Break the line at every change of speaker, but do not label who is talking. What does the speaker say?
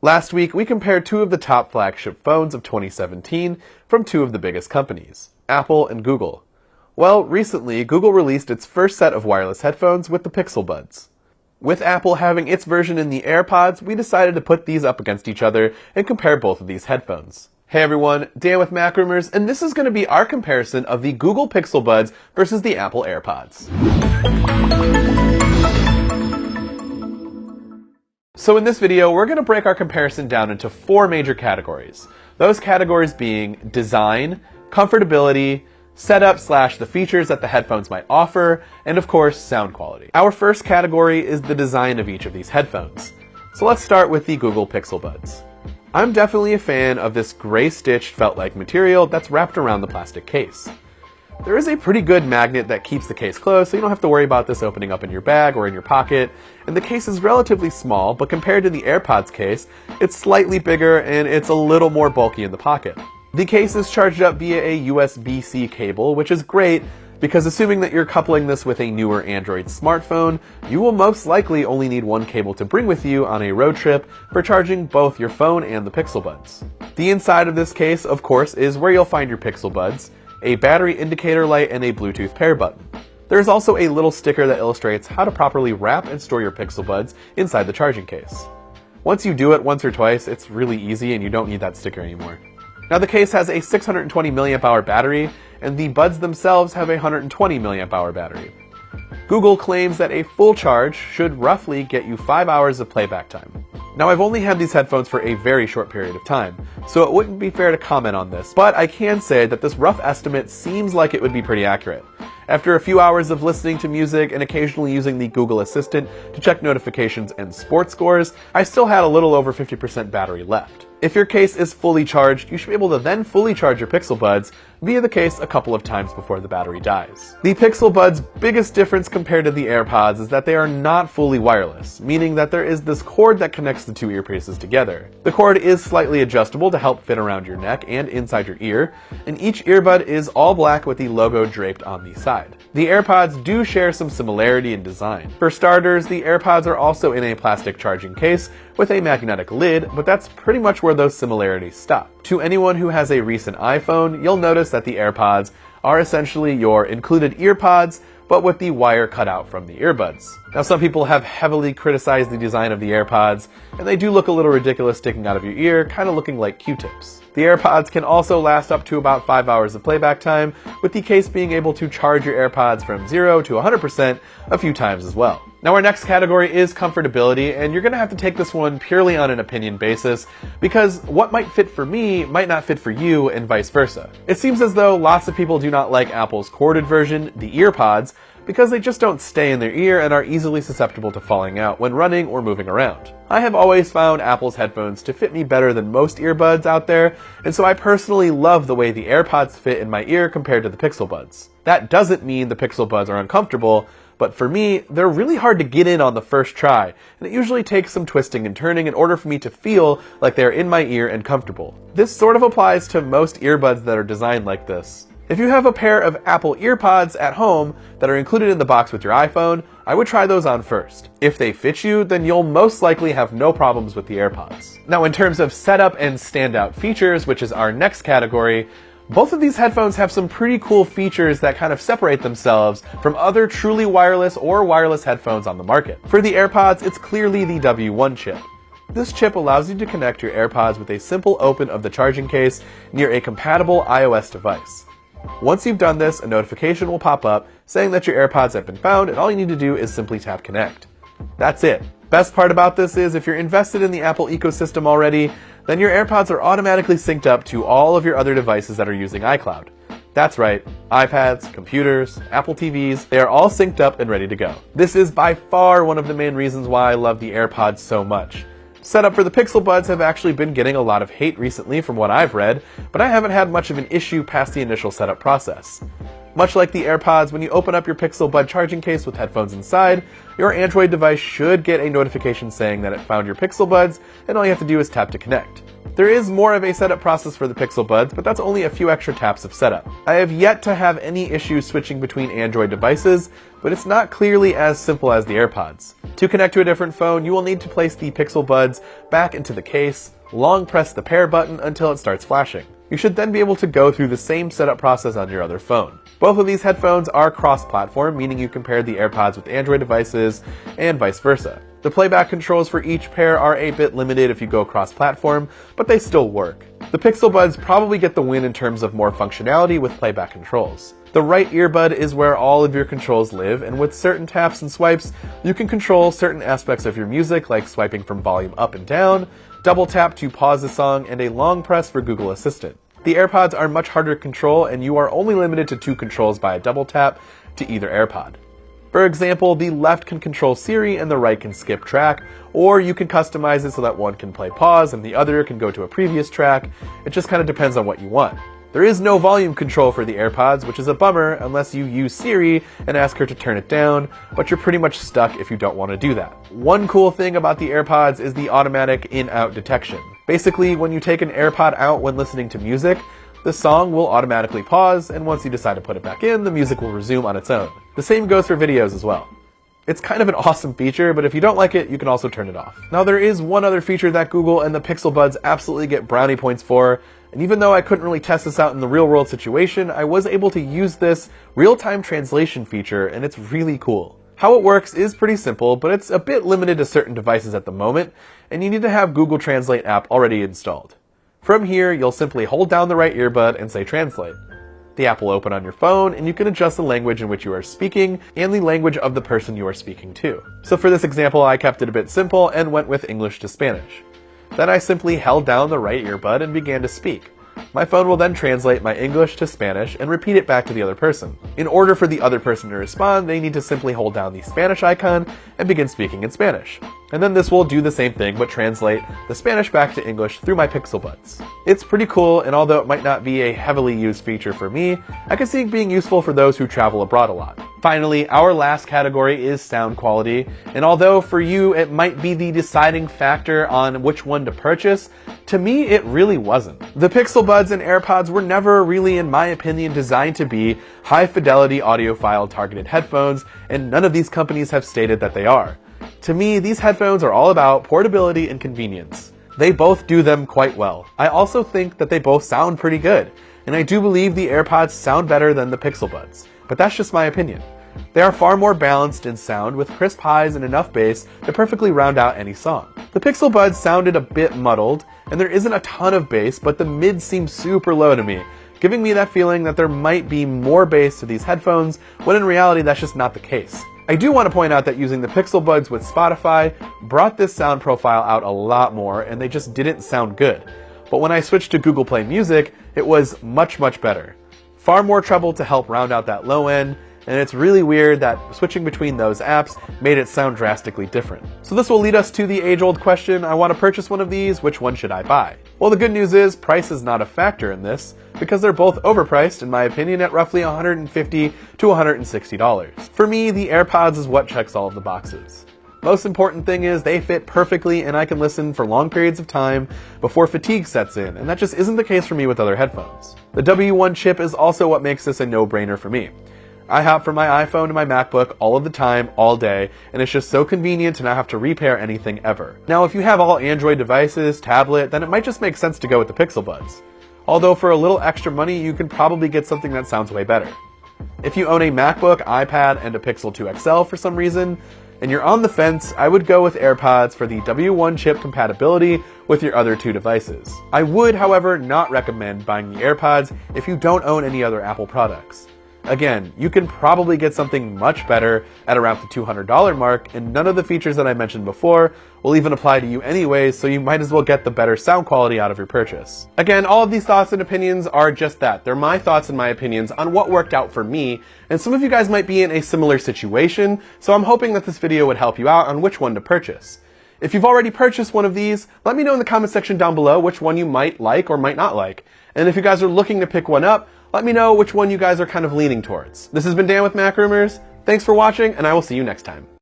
Last week, we compared two of the top flagship phones of 2017 from two of the biggest companies, Apple and Google. Well, recently, Google released its first set of wireless headphones with the Pixel Buds. With Apple having its version in the Airpods, we decided to put these up against each other and compare both of these headphones. Hey everyone, Dan with Mac Rumors, and this is going to be our comparison of the Google Pixel Buds versus the Apple Airpods. So in this video, we're going to break our comparison down into four major categories. Those categories being design, comfortability, setup / the features that the headphones might offer, and of course, sound quality. Our first category is the design of each of these headphones. So let's start with the Google Pixel Buds. I'm definitely a fan of this gray-stitched felt-like material that's wrapped around the plastic case. There is a pretty good magnet that keeps the case closed, so you don't have to worry about this opening up in your bag or in your pocket, and the case is relatively small, but compared to the AirPods case, it's slightly bigger and it's a little more bulky in the pocket. The case is charged up via a USB-C cable, which is great because assuming that you're coupling this with a newer Android smartphone, you will most likely only need one cable to bring with you on a road trip for charging both your phone and the Pixel Buds. The inside of this case, of course, is where you'll find your Pixel Buds, a battery indicator light, and a Bluetooth pair button. There's also a little sticker that illustrates how to properly wrap and store your Pixel Buds inside the charging case. Once you do it once or twice, it's really easy and you don't need that sticker anymore. Now the case has a 620 mAh battery, and the buds themselves have a 120 mAh battery. Google claims that a full charge should roughly get you 5 hours of playback time. Now I've only had these headphones for a very short period of time, so it wouldn't be fair to comment on this, but I can say that this rough estimate seems like it would be pretty accurate. After a few hours of listening to music and occasionally using the Google Assistant to check notifications and sports scores, I still had a little over 50% battery left. If your case is fully charged, you should be able to then fully charge your Pixel Buds via the case a couple of times before the battery dies. The Pixel Buds' biggest difference compared to the AirPods is that they are not fully wireless, meaning that there is this cord that connects the two earpieces together. The cord is slightly adjustable to help fit around your neck and inside your ear, and each earbud is all black with the logo draped on the side. The AirPods do share some similarity in design. For starters, the AirPods are also in a plastic charging case with a magnetic lid, but that's pretty much where those similarities stop. To anyone who has a recent iPhone, you'll notice that the AirPods are essentially your included earpods, but with the wire cut out from the earbuds. Now some people have heavily criticized the design of the AirPods, and they do look a little ridiculous sticking out of your ear, kind of looking like Q-tips. The AirPods can also last up to about 5 hours of playback time, with the case being able to charge your AirPods from 0 to 100% a few times as well. Now our next category is comfortability, and you're going to have to take this one purely on an opinion basis, because what might fit for me might not fit for you, and vice versa. It seems as though lots of people do not like Apple's corded version, the EarPods, because they just don't stay in their ear and are easily susceptible to falling out when running or moving around. I have always found Apple's headphones to fit me better than most earbuds out there, and so I personally love the way the AirPods fit in my ear compared to the Pixel Buds. That doesn't mean the Pixel Buds are uncomfortable, but for me, they're really hard to get in on the first try, and it usually takes some twisting and turning in order for me to feel like they're in my ear and comfortable. This sort of applies to most earbuds that are designed like this. If you have a pair of Apple EarPods at home that are included in the box with your iPhone, I would try those on first. If they fit you, then you'll most likely have no problems with the AirPods. Now in terms of setup and standout features, which is our next category, both of these headphones have some pretty cool features that kind of separate themselves from other truly wireless or wireless headphones on the market. For the AirPods, it's clearly the W1 chip. This chip allows you to connect your AirPods with a simple open of the charging case near a compatible iOS device. Once you've done this, a notification will pop up saying that your AirPods have been found, and all you need to do is simply tap connect. That's it. Best part about this is if you're invested in the Apple ecosystem already, then your AirPods are automatically synced up to all of your other devices that are using iCloud. That's right, iPads, computers, Apple TVs, they are all synced up and ready to go. This is by far one of the main reasons why I love the AirPods so much. Setup for the Pixel Buds have actually been getting a lot of hate recently from what I've read, but I haven't had much of an issue past the initial setup process. Much like the AirPods, when you open up your Pixel Bud charging case with headphones inside, your Android device should get a notification saying that it found your Pixel Buds, and all you have to do is tap to connect. There is more of a setup process for the Pixel Buds, but that's only a few extra taps of setup. I have yet to have any issues switching between Android devices, but it's not clearly as simple as the Airpods. To connect to a different phone, you will need to place the Pixel Buds back into the case, long press the pair button until it starts flashing. You should then be able to go through the same setup process on your other phone. Both of these headphones are cross-platform, meaning you can pair the Airpods with Android devices and vice versa. The playback controls for each pair are a bit limited if you go cross-platform, but they still work. The Pixel Buds probably get the win in terms of more functionality with playback controls. The right earbud is where all of your controls live, and with certain taps and swipes, you can control certain aspects of your music, like swiping from volume up and down, double tap to pause a song, and a long press for Google Assistant. The Airpods are much harder to control, and you are only limited to 2 controls by a double tap to either Airpod. For example, the left can control Siri and the right can skip track, or you can customize it so that one can play pause and the other can go to a previous track. It just kind of depends on what you want. There is no volume control for the Airpods, which is a bummer unless you use Siri and ask her to turn it down, but you're pretty much stuck if you don't want to do that. One cool thing about the Airpods is the automatic in-out detection. Basically, when you take an Airpod out when listening to music, the song will automatically pause, and once you decide to put it back in, the music will resume on its own. The same goes for videos as well. It's kind of an awesome feature, but if you don't like it, you can also turn it off. Now, there is one other feature that Google and the Pixel Buds absolutely get brownie points for, and even though I couldn't really test this out in the real-world situation, I was able to use this real-time translation feature, and it's really cool. How it works is pretty simple, but it's a bit limited to certain devices at the moment, and you need to have Google Translate app already installed. From here, you'll simply hold down the right earbud and say translate. The app will open on your phone, and you can adjust the language in which you are speaking and the language of the person you are speaking to. So for this example, I kept it a bit simple and went with English to Spanish. Then I simply held down the right earbud and began to speak. My phone will then translate my English to Spanish and repeat it back to the other person. In order for the other person to respond, they need to simply hold down the Spanish icon and begin speaking in Spanish. And then this will do the same thing, but translate the Spanish back to English through my Pixel Buds. It's pretty cool, and although it might not be a heavily used feature for me, I can see it being useful for those who travel abroad a lot. Finally, our last category is sound quality, and although for you it might be the deciding factor on which one to purchase, to me it really wasn't. The Pixel Buds and Airpods were never really, in my opinion, designed to be high-fidelity audiophile targeted headphones, and none of these companies have stated that they are. To me, these headphones are all about portability and convenience. They both do them quite well. I also think that they both sound pretty good, and I do believe the Airpods sound better than the Pixel Buds, but that's just my opinion. They are far more balanced in sound, with crisp highs and enough bass to perfectly round out any song. The Pixel Buds sounded a bit muddled, and there isn't a ton of bass, but the mid seems super low to me, giving me that feeling that there might be more bass to these headphones, when in reality that's just not the case. I do want to point out that using the Pixel Buds with Spotify brought this sound profile out a lot more, and they just didn't sound good. But when I switched to Google Play Music, it was much, much better. Far more treble to help round out that low end, and it's really weird that switching between those apps made it sound drastically different. So this will lead us to the age-old question, I want to purchase one of these, which one should I buy? Well, the good news is price is not a factor in this, because they're both overpriced, in my opinion, at roughly $150 to $160. For me, the Airpods is what checks all of the boxes. Most important thing is they fit perfectly, and I can listen for long periods of time before fatigue sets in, and that just isn't the case for me with other headphones. The W1 chip is also what makes this a no-brainer for me. I hop from my iPhone to my MacBook all of the time, all day, and it's just so convenient to not have to repair anything ever. Now, if you have all Android devices, tablet, then it might just make sense to go with the Pixel Buds. Although for a little extra money, you can probably get something that sounds way better. If you own a MacBook, iPad, and a Pixel 2 XL for some reason, and you're on the fence, I would go with Airpods for the W1 chip compatibility with your other two devices. I would, however, not recommend buying the Airpods if you don't own any other Apple products. Again, you can probably get something much better at around the $200 mark, and none of the features that I mentioned before will even apply to you anyways, so you might as well get the better sound quality out of your purchase. Again, all of these thoughts and opinions are just that. They're my thoughts and my opinions on what worked out for me, and some of you guys might be in a similar situation, so I'm hoping that this video would help you out on which one to purchase. If you've already purchased one of these, let me know in the comment section down below which one you might like or might not like. And if you guys are looking to pick one up, let me know which one you guys are kind of leaning towards. This has been Dan with Mac Rumors. Thanks for watching, and I will see you next time.